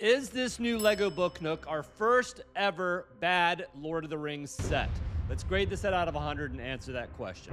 Is this new Lego Book Nook our first ever bad Lord of the Rings set? Let's grade the set out of 100 and answer that question.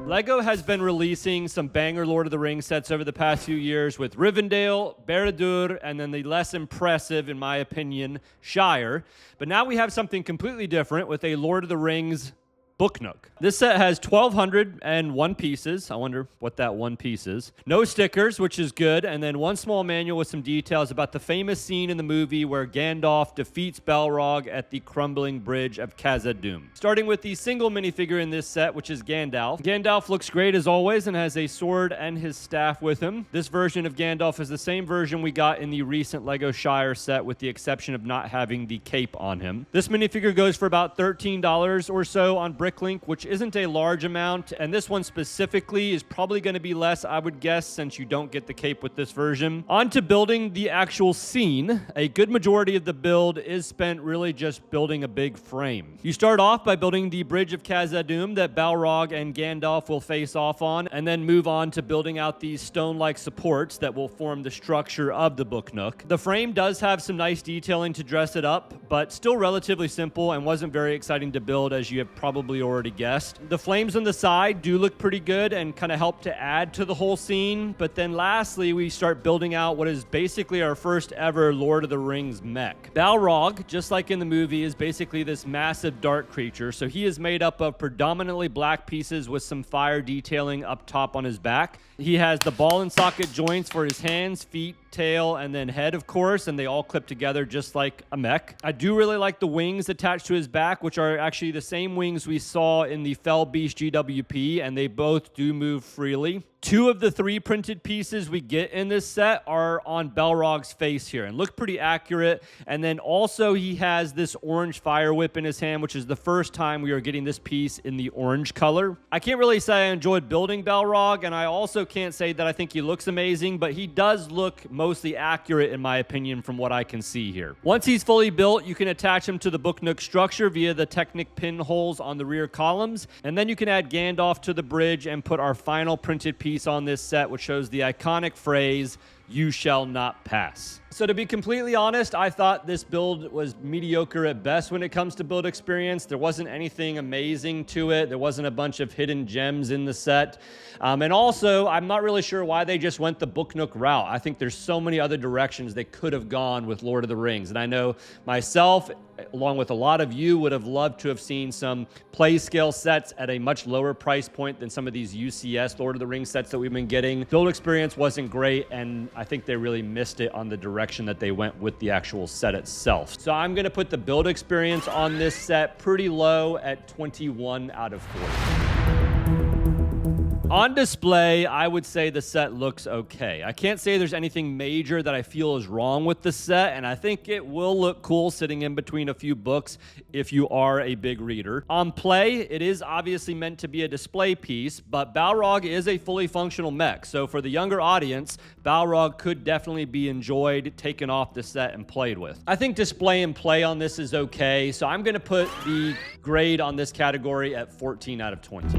Lego has been releasing some banger Lord of the Rings sets over the past few years with Rivendell, Barad-dûr, and then the less impressive, in my opinion, Shire. But now we have something completely different with a Lord of the Rings Book Nook. This set has 1,201 pieces. I wonder what that one piece is. No stickers, which is good, and then one small manual with some details about the famous scene in the movie where Gandalf defeats Balrog at the crumbling bridge of Khazad-dûm. Starting with the single minifigure in this set, which is Gandalf. Gandalf looks great as always and has a sword and his staff with him. This version of Gandalf is the same version we got in the recent Lego Shire set, with the exception of not having the cape on him. This minifigure goes for about $13 or so on Bricklink, which isn't a large amount, and this one specifically is probably going to be less, I would guess, since you don't get the cape with this version. On to building the actual scene. A good majority of the build is spent really just building a big frame. You start off by building the bridge of Khazad-dûm that Balrog and Gandalf will face off on, and then move on to building out these stone-like supports that will form the structure of the Book Nook. The frame does have some nice detailing to dress it up, but still relatively simple and wasn't very exciting to build, as you have probably already guessed. The flames on the side do look pretty good and kind of help to add to the whole scene, but then lastly we start building out what is basically our first ever Lord of the Rings mech. Balrog, just like in the movie, is basically this massive dark creature, so he is made up of predominantly black pieces with some fire detailing up top on his back. He has the ball and socket joints for his hands, feet, tail, and then head, of course, and they all clip together just like a mech. I do really like the wings attached to his back, which are actually the same wings we saw in the Fell Beast GWP, and they both do move freely. 2 of the 3 printed pieces we get in this set are on Balrog's face here and look pretty accurate. And then also he has this orange fire whip in his hand, which is the first time we are getting this piece in the orange color. I can't really say I enjoyed building Balrog, and I also can't say that I think he looks amazing, but he does look mostly accurate in my opinion from what I can see here. Once he's fully built, you can attach him to the Book Nook structure via the Technic pinholes on the rear columns, and then you can add Gandalf to the bridge and put our final printed piece on this set, which shows the iconic phrase, "You shall not pass." So to be completely honest, I thought this build was mediocre at best when it comes to build experience. There wasn't anything amazing to it. There wasn't a bunch of hidden gems in the set. And also, I'm not really sure why they just went the Book Nook route. I think there's so many other directions they could have gone with Lord of the Rings. And I know myself, along with a lot of you, would have loved to have seen some play scale sets at a much lower price point than some of these UCS Lord of the Rings sets that we've been getting. Build experience wasn't great, and I think they really missed it on the direction that they went with the actual set itself. So I'm going to put the build experience on this set pretty low at 21 out of 40. On display, I would say the set looks okay. I can't say there's anything major that I feel is wrong with the set, and I think it will look cool sitting in between a few books if you are a big reader. On play, it is obviously meant to be a display piece, but Balrog is a fully functional mech, so for the younger audience, Balrog could definitely be enjoyed, taken off the set, and played with. I think display and play on this is okay, so I'm going to put the grade on this category at 14 out of 20.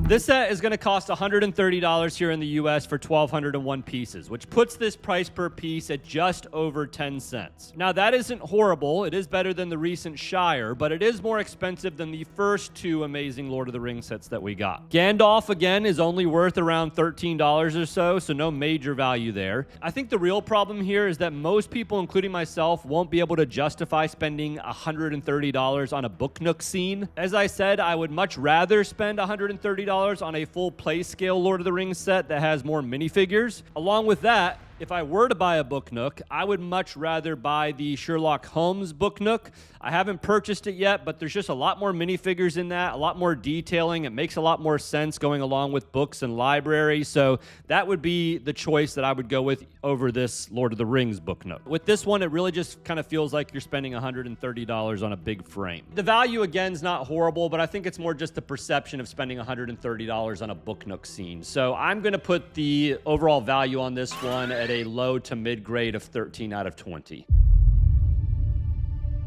This set is going to cost $130 here in the US for 1,201 pieces, which puts this price per piece at just over 10 cents. Now, that isn't horrible. It is better than the recent Shire, but it is more expensive than the first 2 amazing Lord of the Rings sets that we got. Gandalf, again, is only worth around $13 or so no major value there. I think the real problem here is that most people, including myself, won't be able to justify spending $130 on a Book Nook scene. As I said, I would much rather spend $130 on a full play scale Lord of the Rings set that has more minifigures. Along with that, if I were to buy a Book Nook, I would much rather buy the Sherlock Holmes Book Nook. I haven't purchased it yet, but there's just a lot more minifigures in that, a lot more detailing. It makes a lot more sense going along with books and library. So that would be the choice that I would go with over this Lord of the Rings Book Nook. With this one, it really just kind of feels like you're spending $130 on a big frame. The value, again, is not horrible, but I think it's more just the perception of spending $130 on a Book Nook scene. So I'm going to put the overall value on this one at a low to mid grade of 13 out of 20.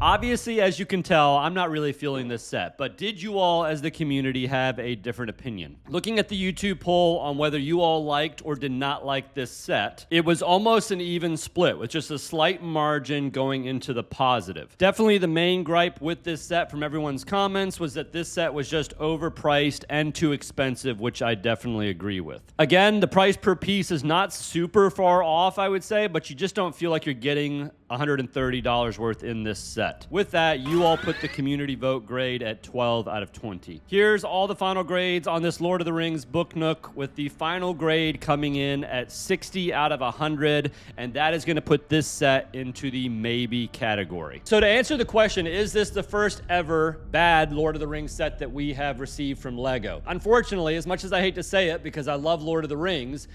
Obviously, as you can tell, I'm not really feeling this set, but did you all as the community have a different opinion? Looking at the YouTube poll on whether you all liked or did not like this set, it was almost an even split with just a slight margin going into the positive. Definitely the main gripe with this set from everyone's comments was that this set was just overpriced and too expensive, which I definitely agree with. Again, the price per piece is not super far off, I would say, but you just don't feel like you're getting $130 worth in this set. With that, you all put the community vote grade at 12 out of 20. Here's all the final grades on this Lord of the Rings Book Nook, with the final grade coming in at 60 out of 100, and that is going to put this set into the maybe category. So to answer the question, is this the first ever bad Lord of the Rings set that we have received from LEGO? Unfortunately, as much as I hate to say it because I love Lord of the Rings,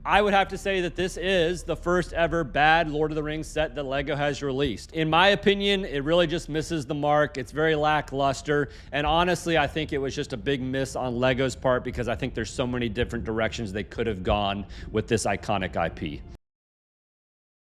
I would have to say that this is the first ever bad Lord of the Rings set that LEGO has released. In my opinion, it really just misses the mark. It's very lackluster. And honestly, I think it was just a big miss on LEGO's part because I think there's so many different directions they could have gone with this iconic IP.